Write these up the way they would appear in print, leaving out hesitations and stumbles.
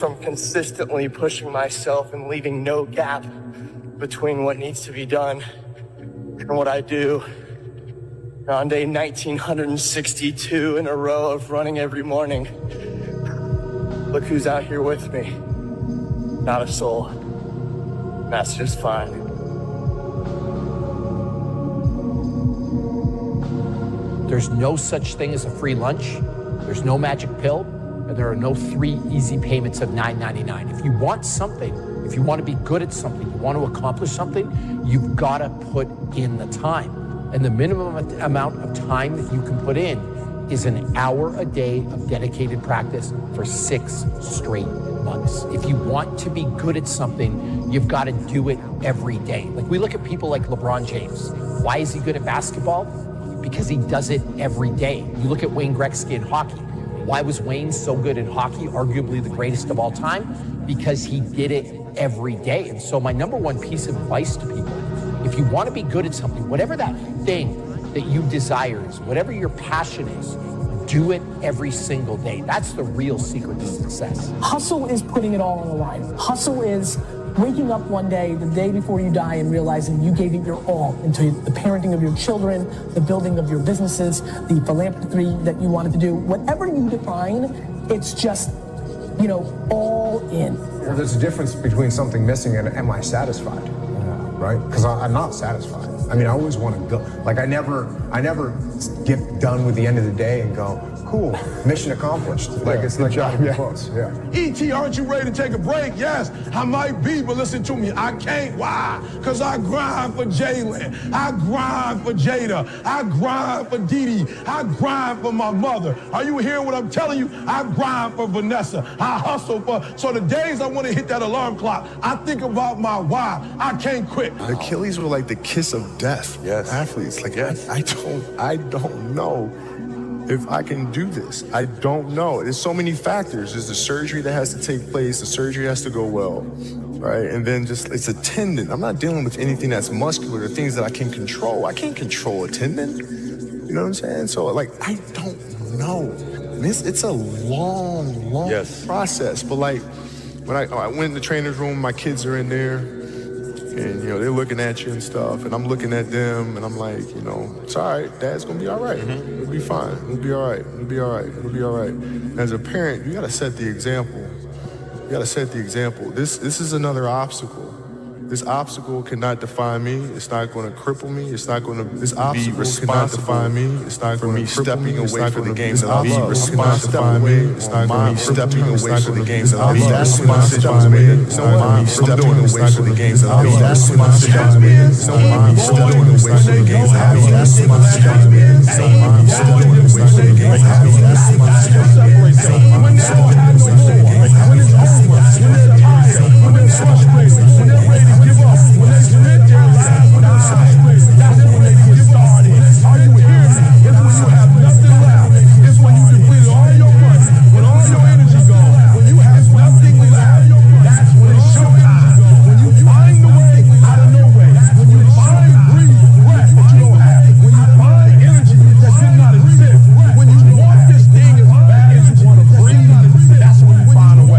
from consistently pushing myself and leaving no gap between what needs to be done and what I do. On day 1962 in a row of running every morning, look who's out here with me. Not a soul. That's just fine. There's no such thing as a free lunch. There's no magic pill. And there are no 3 easy payments of $9.99. If you want something, if you want to be good at something, you want to accomplish something, you've got to put in the time. And the minimum amount of time that you can put in is an hour a day of dedicated practice for 6 straight months. If you want to be good at something, you've got to do it every day. Like, we look at people like LeBron James. Why is he good at basketball? Because he does it every day. You look at Wayne Gretzky in hockey. Why was Wayne so good in hockey, arguably the greatest of all time? Because he did it every day. And so my number one piece of advice to people, if you want to be good at something, whatever that thing that you desire is, whatever your passion is, do it every single day. That's the real secret to success. Hustle is putting it all on the line. Hustle is waking up one day, the day before you die, and realizing you gave it your all into the parenting of your children, the building of your businesses, the philanthropy that you wanted to do. Whatever you define, it's just, all in. Well, there's a difference between something missing and am I satisfied, right? Because I'm not satisfied. I mean, I always want to go. Like, I never get done with the end of the day and go, cool, mission accomplished. Like, it's like not even close. Yeah. E.T., aren't you ready to take a break? Yes, I might be, but listen to me, I can't. Why? Because I grind for Jalen. I grind for Jada. I grind for Dee Dee. I grind for my mother. Are you hearing what I'm telling you? I grind for Vanessa. I hustle for, so the days I want to hit that alarm clock, I think about my why. I can't quit. The Achilles were like the kiss of death. Yes. Athletes. Like, yes. I don't know if I can do this. I don't know. There's so many factors. There's the surgery that has to take place. The surgery has to go well, right? And then it's a tendon. I'm not dealing with anything that's muscular, things that I can control. I can't control a tendon. You know what I'm saying? So, like, I don't know. And it's a long process. But, like, when I went in the trainer's room, my kids are in there, and, they're looking at you and stuff, and I'm looking at them, and I'm like, it's all right. Dad's going to be all right. It'll be fine. It'll be all right. It'll be all right. It'll be all right. As a parent, you got to set the example. You got to set the example. This is another obstacle. This obstacle cannot define me. It's not going to cripple me. It's not going to be responsible for me. It's not going to stepping away from the games that I love. Responsible me. It's not going to be stepping away from the games that I love. That's my situation. It's not going to be stepping away from the games that I love. That's my situation. It's not going to be stepping away from the games that I love. That's my situation. It's not going to be stepping away from the games that I love. That's my situation. It's not going to be stepping away from the games that I love. When it's over, when they're tired, when they're frustrated, when they're ready to give up, when they submit their lives without substance, that's when they get started. Are you hearing me? It's when you have nothing left. It's when you depleted all your money, when all your energy goes, when you have nothing left. That's when it's showtime. When you find the way out of no way. When you find breath that you don't have. When you find energy that did not exist. When you want this thing as bad as you want to breathe, that's when you find a way.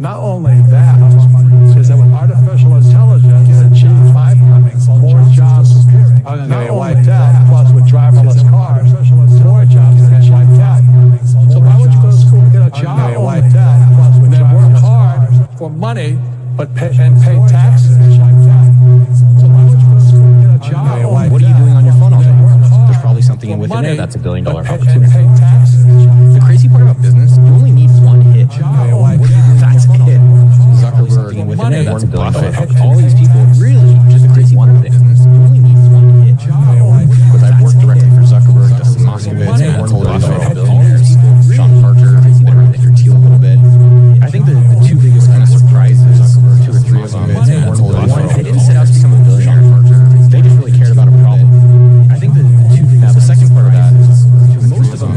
Not only that, is that with artificial intelligence, achieve 5 more jobs are going to get wiped out. Plus, with driverless cars, more jobs are going to get wiped out. So why would you go to school to get a job wiped out? Plus, and then work hard for money, but pay taxes? So why would you go to school to get a job? What are you doing on your phone all day? There's probably something within there that's $1 billion opportunity. The crazy part about business, you only need one hit. That's a hit. Zuckerberg within there that's $1 billion. All these people really just the crazy one thing. You only need one hit. Because I've worked directly for Zuckerberg, Dustin Moskovitz, and Sean Parker, been around Edgar Thiel a little bit. I think the 2 biggest kind of surprises, 2 or 3 of them, one, they didn't set out to become a billionaire. They just really cared about a problem. I think the 2 biggest, now the second part of that is most of them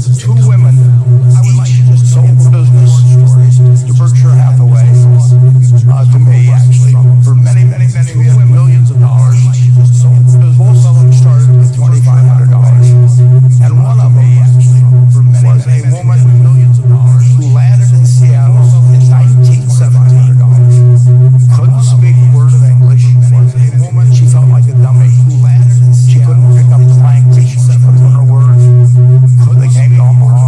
two women, each sold the business to Berkshire Hathaway, to me actually, for many millions of dollars. Both of them started with $2,500. And one of them was a woman who landed in Seattle in 1917. Couldn't speak a word of English. She felt like a dummy. She couldn't pick up the language. She couldn't put a word. They came to Omaha.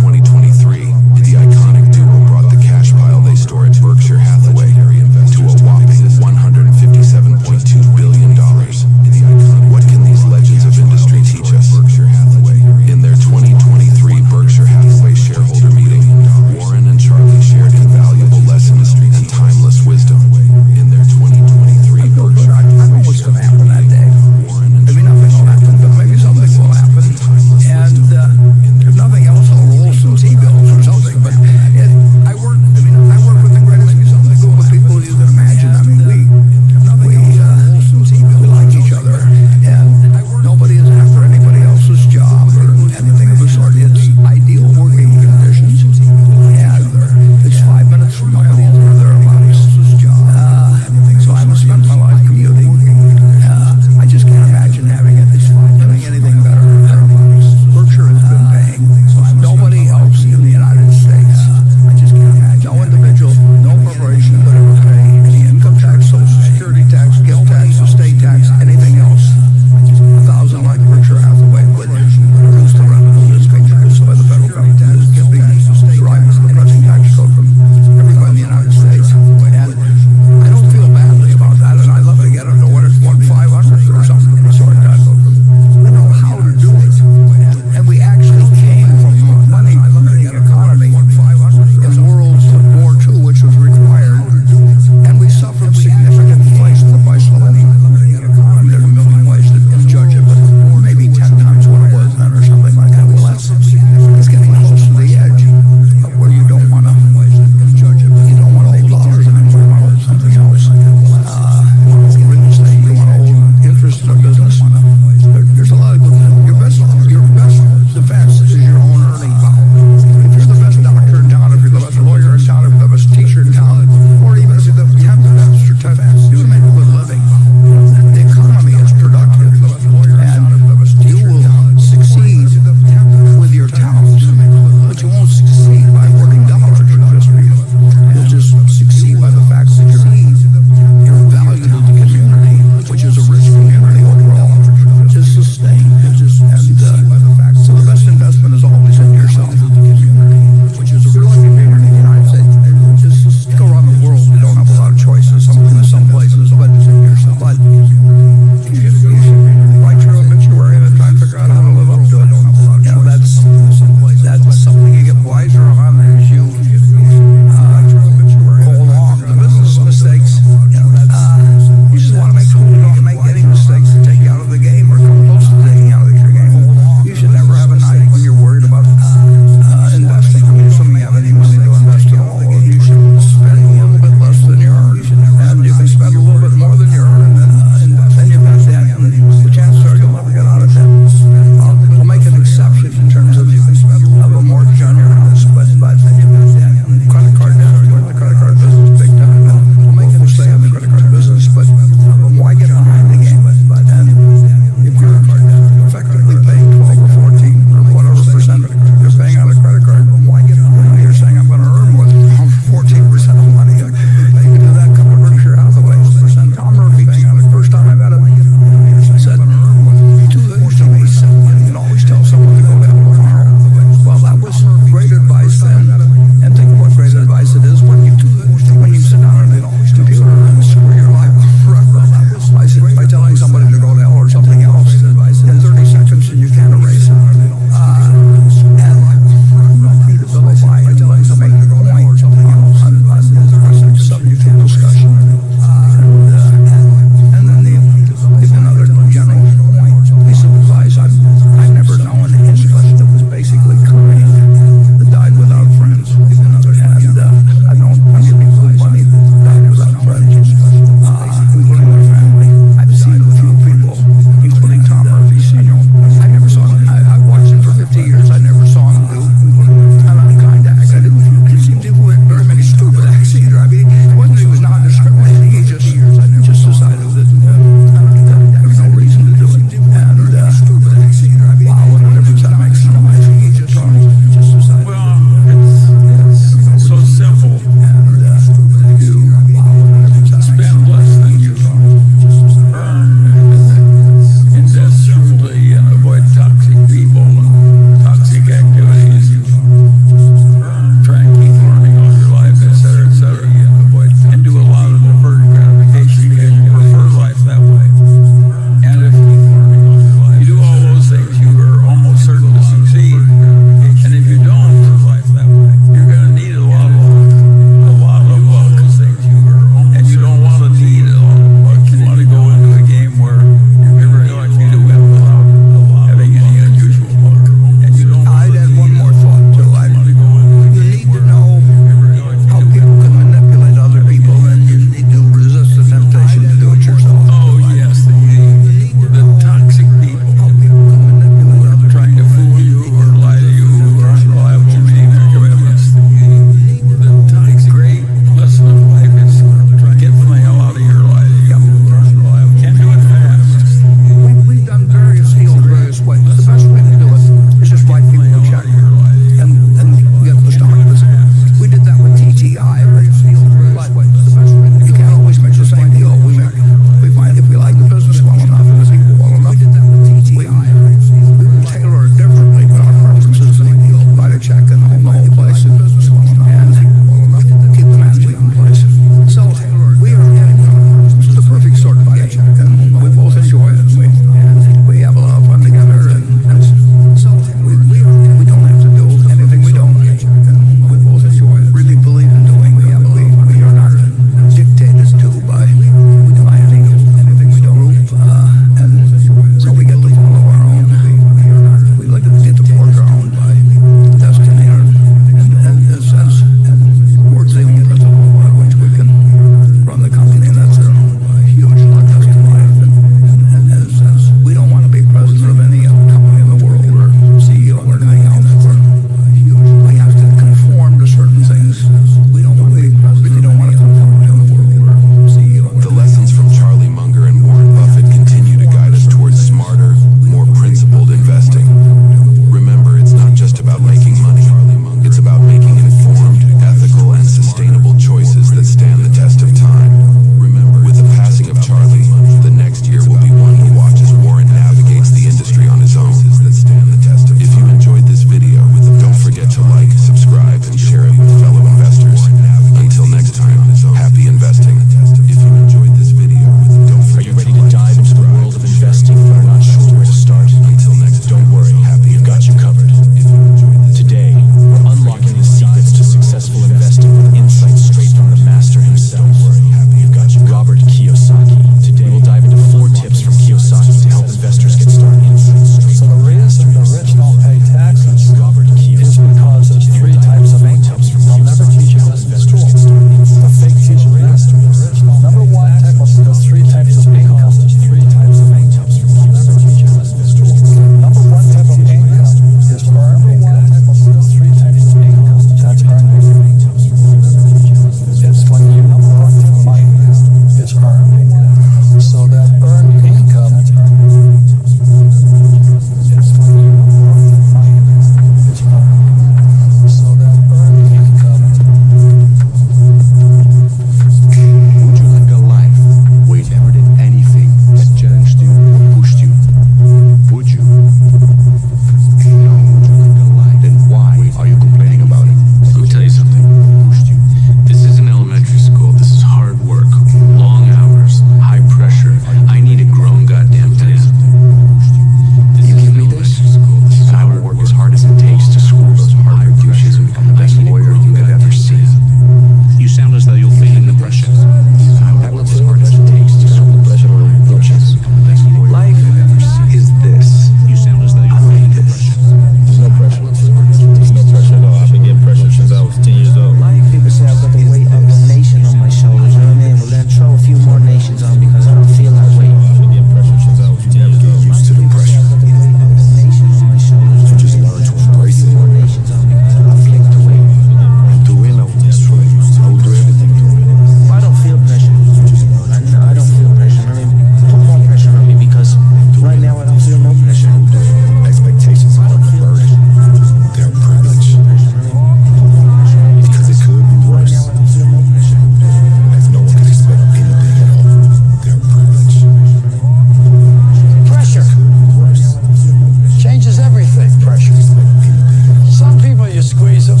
squeeze them,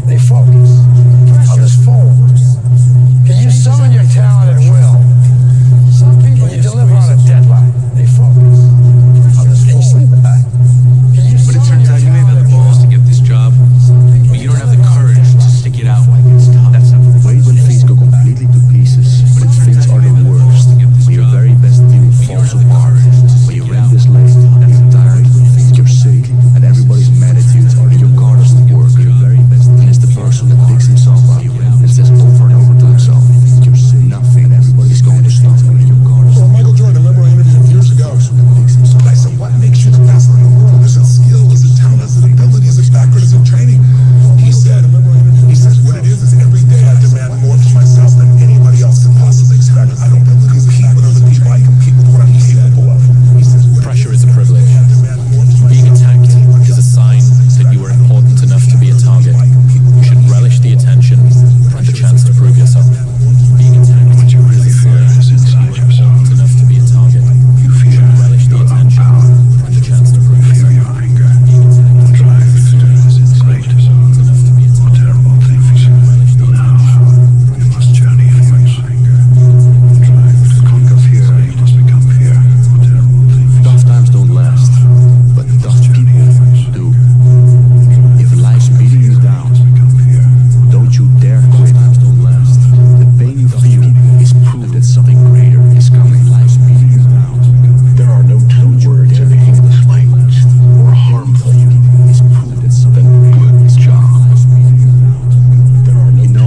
they focus. Others fold. Can you summon your talent at will? Some people you deliver on a deadline, they focus. Others fold. Can you sleep at night? But it turns out you may have the balls to get this job, but you don't have the courage to stick it out. That's a Wait when things go completely to pieces, when things are the worst, when your very best deal falls apart, when you rent this late, you're tired, you're sick, and everybody's mad at you, and your car doesn't work, and it's the person that picks himself up and says over and over to himself, you're sick, nothing, everybody's going to stop you, and your car doesn't Well, Michael Jordan, I remember I interviewed him years ago. I said, what makes you the best in the world? Is it skill? Is it talent? Is it ability? Is it background? Is it training? He says, what it is every day I demand more for myself than anybody else can possibly expect. I don't compete with other people. I compete with what I'm capable of. He says, Pressure is a privilege. Being attacked is a sign that you are important enough to be a target. You should relish the attention and the chance to prove yourself. Being attacked is a sign that you are important enough to be a target. You should relish the attention and the chance to prove yourself. Being attacked is a sign that you are important enough to be a target. Tough times don't last, but tough people do. If life's beating you down, don't you dare quit. Tough times don't last. The pain you feel is proof that something greater is coming. Life's beating you down. There are no two words in the English language more harmful. Is proof that something good is job. There are no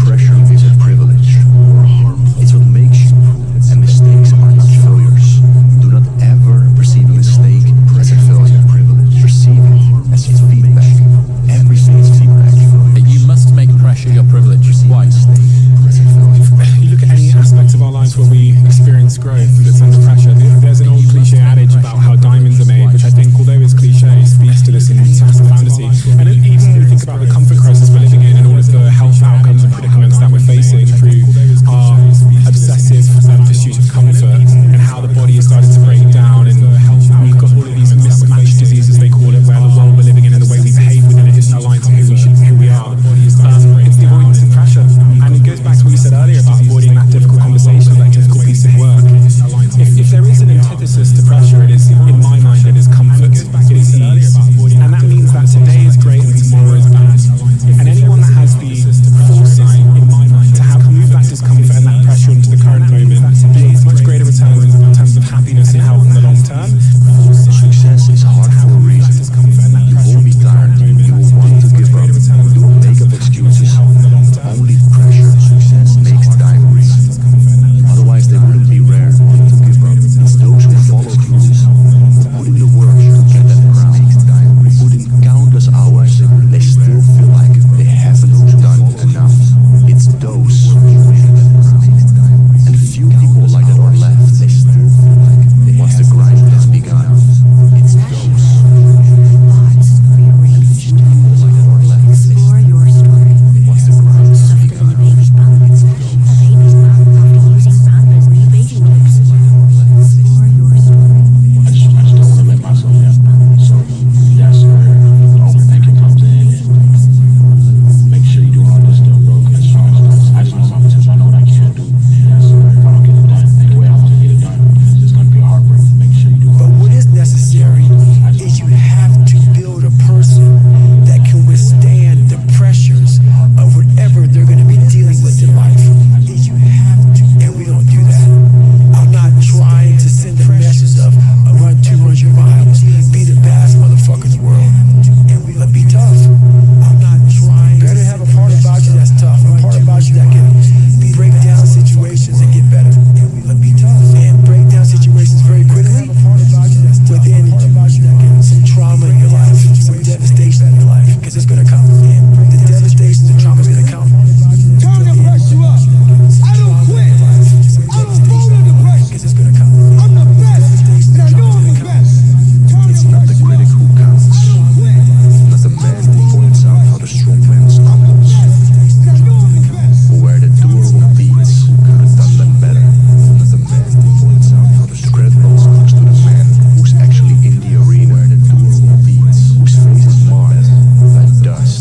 pressure is a privilege. It's what makes you, and mistakes are not failures. Do not ever perceive a mistake as a failure. Perceive it as feedback. Everything is feedback. You must make pressure your privilege. Why? You look at any aspect of our lives where we experience growth that's under pressure. There's an old cliche adage about how diamonds are made, which I think, although it's cliche, speaks to this in massive fantasy. And even when we think about the comfort crisis we're living in and all of the health outcomes and predicaments that we're facing through our obsessive pursuit of comfort and how the body is starting to break down, and we've got all of these mismatched diseases, they call it, where the world we're living in and the way we behave within it isn't aligned to who we are. It's the avoidance and pressure. And it goes back to what you said earlier about avoiding that difficult conversation, that difficult piece of work. If there is an antithesis to pressure, it is, in my mind, it is comfort, it is ease. And that means that today is great and tomorrow is bad. And anyone that has the foresight, in my mind, to have moved that discomfort and that pressure into the current moment, yields much greater returns in terms of happiness and health in the long term. Success is hard for a reason. You won't be tired. You will want to give up. You will make up excuses. Only pressure success makes diaries. Otherwise, they wouldn't be rare to give up. It's those who follow rules, who put in the work to get that crown, who put in countless hours, they still feel like they haven't done enough. It's those who get that crown. And few people like that are left. They still feel like once the grind has begun. It's those thoughts rearranged. Explore your story. once the grind has Suffered in a baby's bump. A baby's bump after using Pampa's new baby wipes. Explore your story. I just don't want to let myself down. So that's where overthinking comes in. And make sure you're doing all this stuff, bro. Because I just know my potential. I know what I can do. That's where if I don't get it done the way I want to get it done, it's just going to be a heartbreak. Make sure you do all But what is necessary is you have to build a person that can withstand the pressures of whatever they're going to be dealing with in life. Is you have to, and we don't do that. I'm not trying to send a message of run 200 miles, be the baddest motherfucker in the world, and we be tough. I'm not trying. Better have a part about you that's tough, a part about you that can break down situations and get better, and we be tough and break down situations very quickly. Within some trauma in your life, some devastation in your life, because it's going to come. The devastation, the trauma is going to come. Time to press you up. I don't quit. I don't fold under pressure. Because it's going to come. I'm the best, and I know I'm the best. It's not the critic who counts, not the man who points out how the strong man stumbles, or where the doer of deeds could have done them better. Not the man who points out how the credit belongs to the man who's actually in the arena, where the doer of deeds, whose face is marred by dust.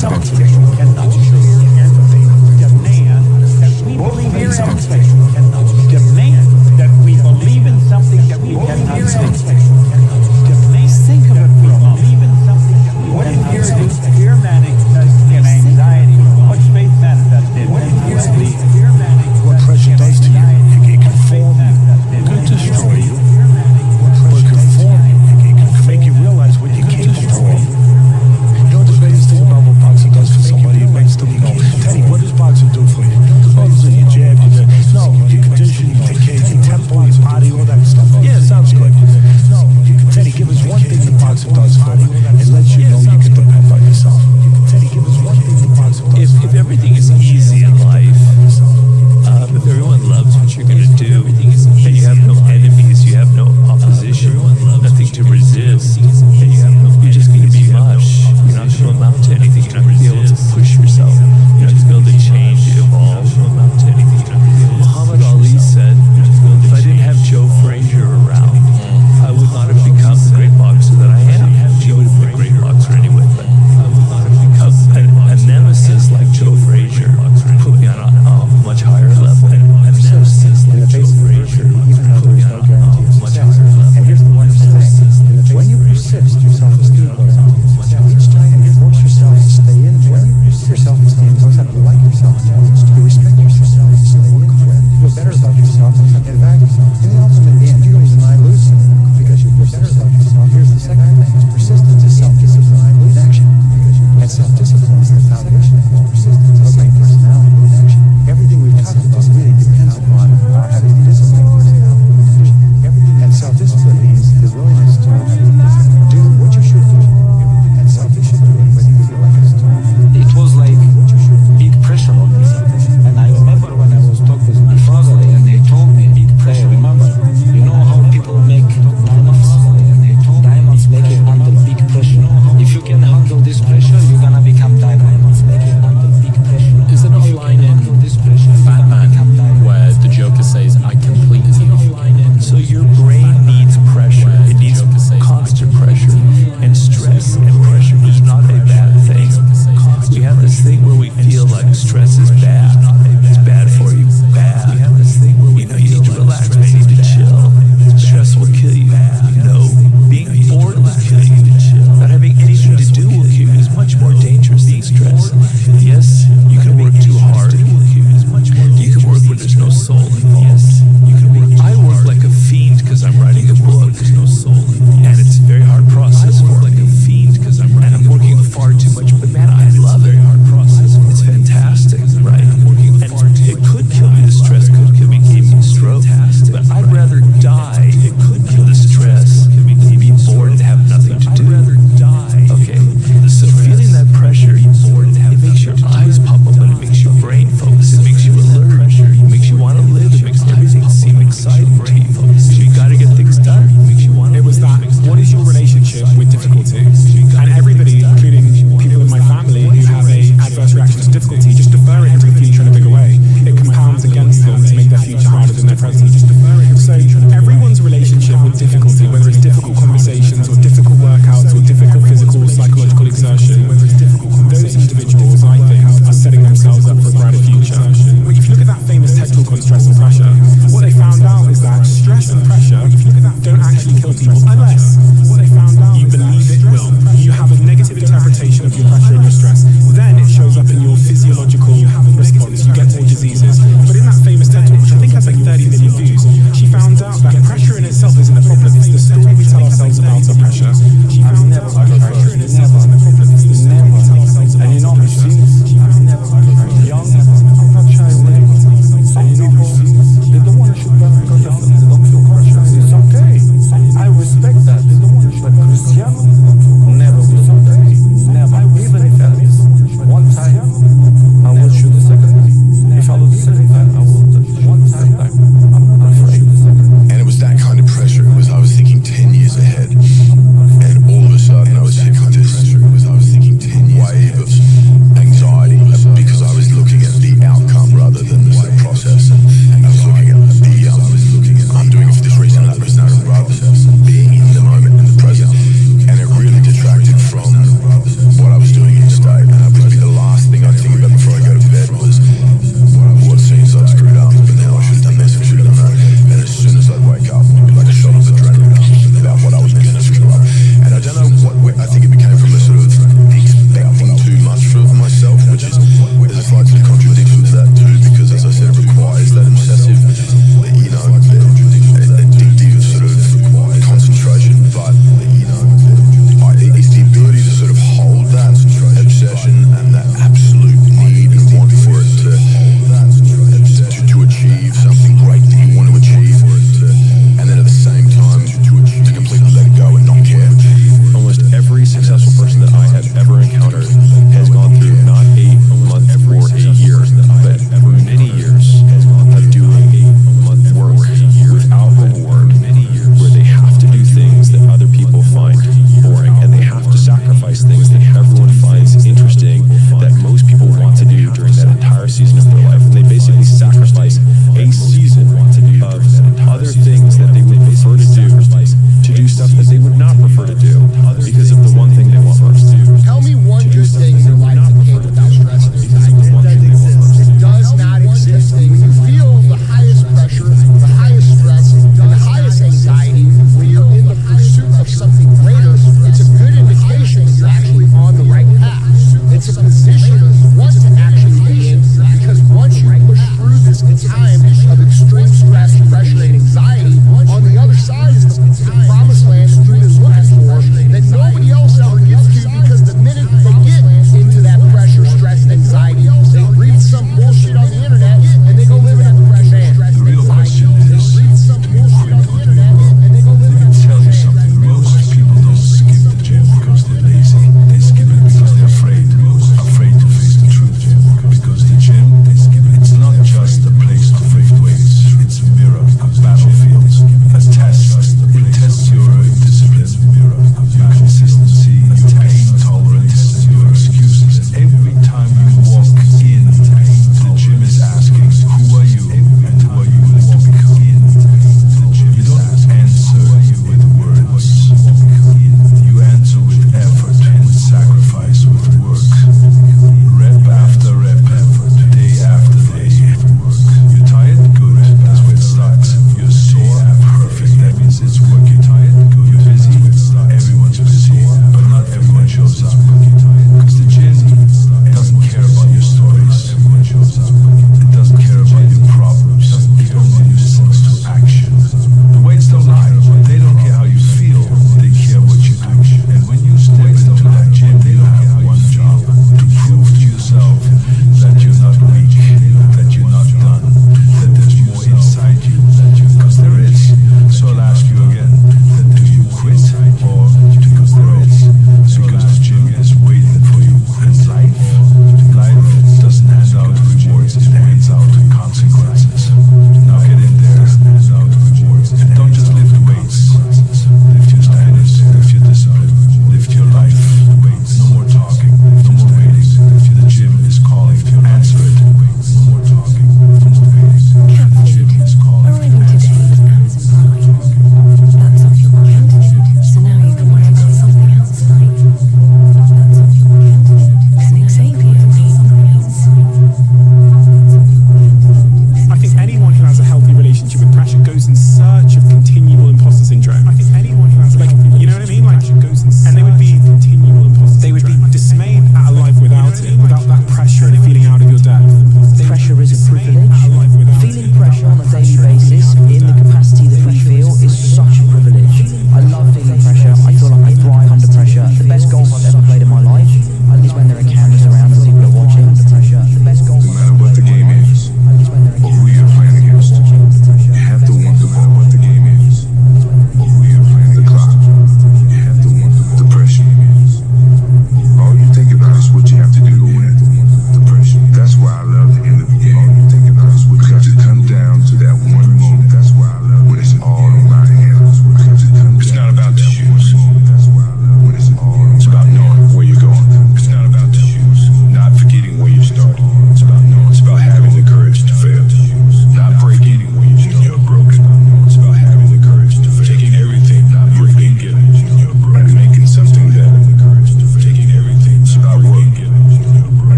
something that we cannot show. They demand that we believe in something. Demand that we believe in something that we cannot see. Think of it for a moment. What did fear manifest in anxiety? What's faith manifest in? What pressure does to you, it can form you, it can destroy you, but it can form you, it can make you realize what you're capable of. You know what the greatest thing about what boxing does for somebody? It makes them know, Teddy, what does boxing do for you? Oh, you jab, you condition, you take care of your tempo, your body, all that stuff. Yeah, it sounds good. Teddy, give us one thing that boxing does for you. It lets you know you can depend on yourself. Teddy, give us one thing that boxing does for you. If everything is easy in life, if everyone loves what you're going to do, and you have no enemies, you have no opposition, nothing to resist, and you're just going to be mush. You're not going to amount to anything. You're not going to be able to push yourself. You're not going to be able to change, evolve, amount to anything. Muhammad Ali said, if I didn't have Joe Frazier around, I would not have become the great boxer that I am. He would have been a great boxer anyway, but I would not have become a nemesis like Joe Frazier put me on a much higher level. A nemesis like Joe Frazier even though there is no guarantee of success. And here's the wonderful thing. When you persist, your self-esteem goes up. Each time you force yourself to stay in there, your self-esteem goes up. You like yourself. You respect yourself. You stay in there. You feel better about yourself. In fact, in the ultimate end, you don't even mind losing because you feel better about yourself. Here's the second thing. Persistence is self-discipline in action. And self-discipline is the foundation of all persistence. It's like personality in action. Everything we've talked about really depends upon having discipline in personality. And self-discipline means the willingness to do what you should do. And self-discipline when you feel like it's done. It was like big pressure on me. And I remember when I was talking with my father and they told me, hey, remember, you know how people make diamonds? Diamonds make it under big pressure. If you can handle this pressure, you're gonna become diamonds. Make it under big pressure. Is there not a line in Batman where the Joker says, I complete you? So your brain needs pressure. It needs constant pressure. And stress and pressure is not a bad thing. We have this thing where we feel like stress is bad. It's bad for you. Bad. We have this thing where we you need to relax. You need to chill. Stress will kill you. No. Being bored will kill you. Not having anything to do will kill you. Is much more dangerous than stress. Yes, you can work too hard. You can work when there's no soul involved. I work like a fiend because I'm writing a book. There's no soul involved. And it's a very hard process. I work like a fiend because I'm writing a book. And I'm working far too much, but man, I love it. It's fantastic, right? And it could kill me. The stress could kill me, give me a stroke. But I'd rather die. It could kill the stress than be bored and have nothing to do. Okay, so feeling that pressure, it makes your eyes pop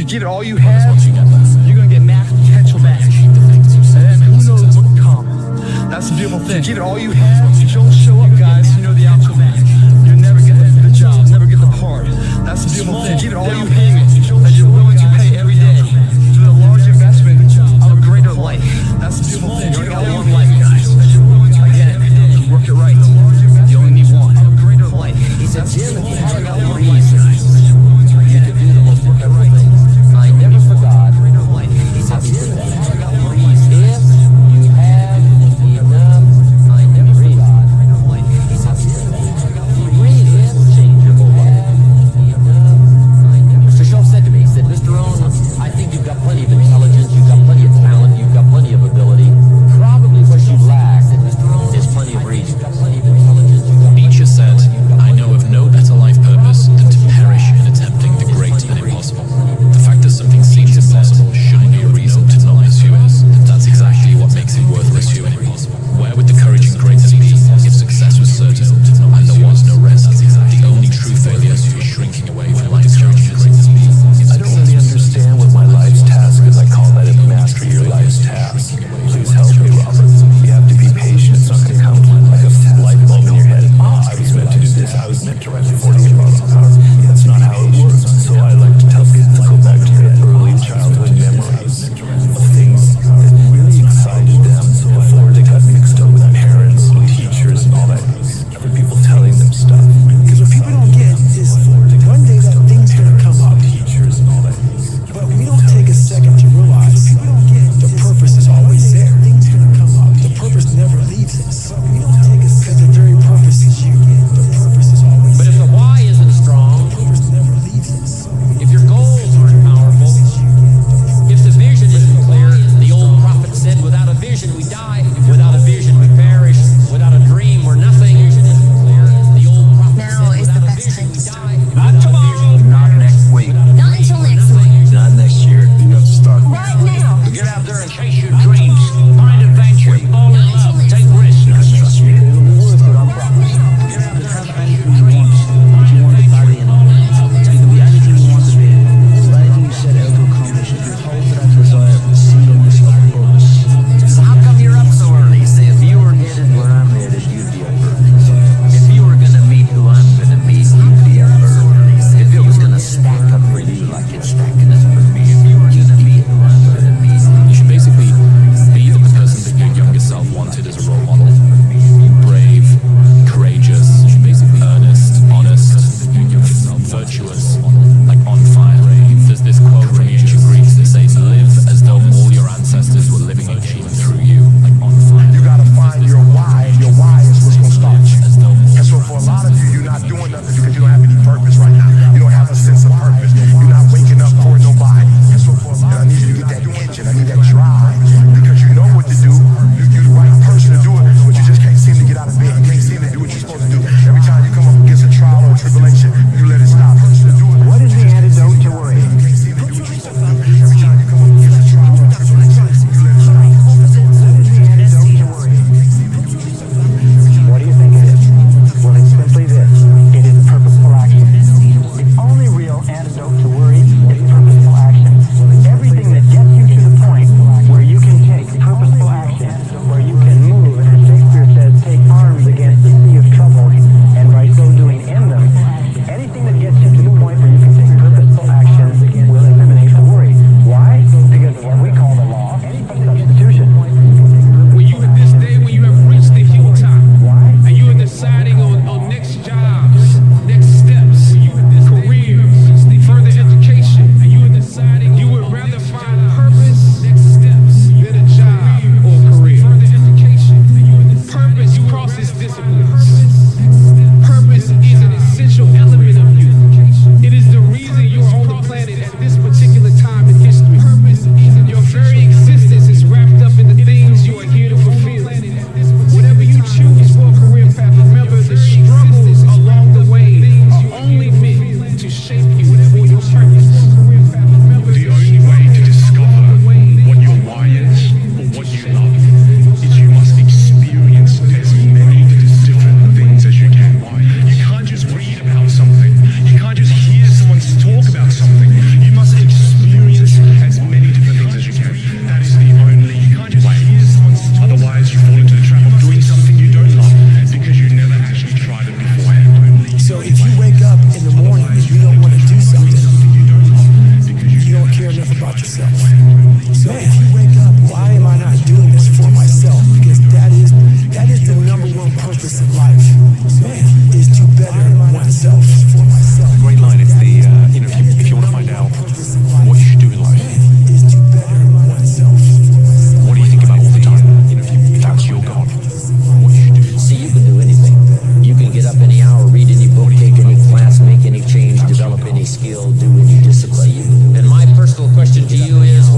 give it all you have, you're gonna get max potential back. And who knows what will come. That's the beautiful thing. Give it all you have, you'll show up, guys. You know the outcome. You'll never get the job, never get the part. That's the beautiful thing. Give it all you have, that you're willing to pay every day to the large investment of a greater life. That's the beautiful thing. You only got one life, guys. Again, work it right. You only need one. A greater life. He said, Jim, if you haven't got one reason, you could do the most wonderful things. I never forgot how he said that. If you have enough, I never forgot. He said that. Greed is changeable. Mr. Schultz said to me, he said, Mr. Owen, I think you've got plenty of intelligence, you've got plenty of talent, you've got plenty of ability. Probably what you lack is plenty of reason. Nietzsche said, I know of no better life purpose than to perish in attempting the great and impossible. The fact that something seems impossible shouldn't be a reason to not pursue it. That's exactly what makes it worth pursuing. Where would the courage and greatness be if success was certain and there was no risk? The only true failure is shrinking away from life's challenges. I don't really understand what my life's task is. I call that a master your life's task. Please help me, Robert. You have to be patient. It's not going to come like a light bulb in your head. I was meant to do this. I was meant to write 40 miles an hour. That's not how it works. So I like to tell people to go back to their early childhood memories of things that really excited them before they got mixed up with parents and teachers and all that. Other people telling them stuff. Because what people don't get is one day that thing's going to come up. Teachers and all that. But we don't take a second to realize the purpose is always there. The purpose never leaves us. We don't take a second. The very purpose is you. The purpose is always But if the why isn't strong, the purpose never leaves us. if your goals aren't powerful, if the vision isn't clear, the old prophet said, without a vision we die, without a vision we perish, without a dream we're nothing. Now is the best time to start. Not tomorrow, not next week, Not until next month. not next year. You have to start Right now. Get out there and chase your dreams. Find adventure. Fall in love. Take risks. Trust me. So how come you're up so early? Say, if you were headed where I'm headed, you'd be up early. If you were going to meet who I'm going to meet, you'd be up early. If it was going to stack up for you like it's stacking up for me, if you were going to meet who I'm going to meet, You should basically be the person that your younger self wanted as a role model. Brave, courageous, earnest, honest, virtuous, like on fire. There's this quote from the ancient Greeks that says, live as though all your ancestors were living in you and through you, like on fire. You gotta find your why, and your why is what's gonna start you. And so for a lot of you, you're not doing nothing because you don't have any purpose right now. You don't have a sense of purpose. You're not waking up for nobody. And so for a lot of you, I need you to get that engine. I need that drive because you know what to do. You're the right person to do it, but you just can't seem to get out of bed. You can't seem to do what you're supposed to do. Every time you come up against a trial or a tribulation, you let it stop. What is the antidote to worry? You can't seem to do what you're supposed to do. Every time you come up against a trial or a tribulation, you let it stop. What do you think it is? Well, it's simply this. It is purposeful action. The only real antidote to worry is purposeful action. Everything that gets you to the point where you can take purposeful action, where you can move, as Shakespeare says, take arms against the sea of trouble, and by so doing end them. Anything that gets you to the point where you can take purposeful action will eliminate the worry. Why? Because of what we call the law of substitution. When you at this day, when you have reached the hilltop, and you are deciding on next jobs, next steps, careers, further education, and you are deciding you would rather find purpose, next steps, than a job or career. Further education, purpose crosses disciplines. Purpose is an essential element of you. It is the reason you're on the planet at this particular time in history. Your very existence is wrapped up in the things you are here to fulfill. Whatever you choose for a career path, remember the struggles along the way are only meant to shape you for your purpose. The only way to discover what your why is or what you love is you must experience as many different things as you can. You can't just read about something. You can't just hear someone talk about something. You must experience do any discipline you do. And my personal question to you is,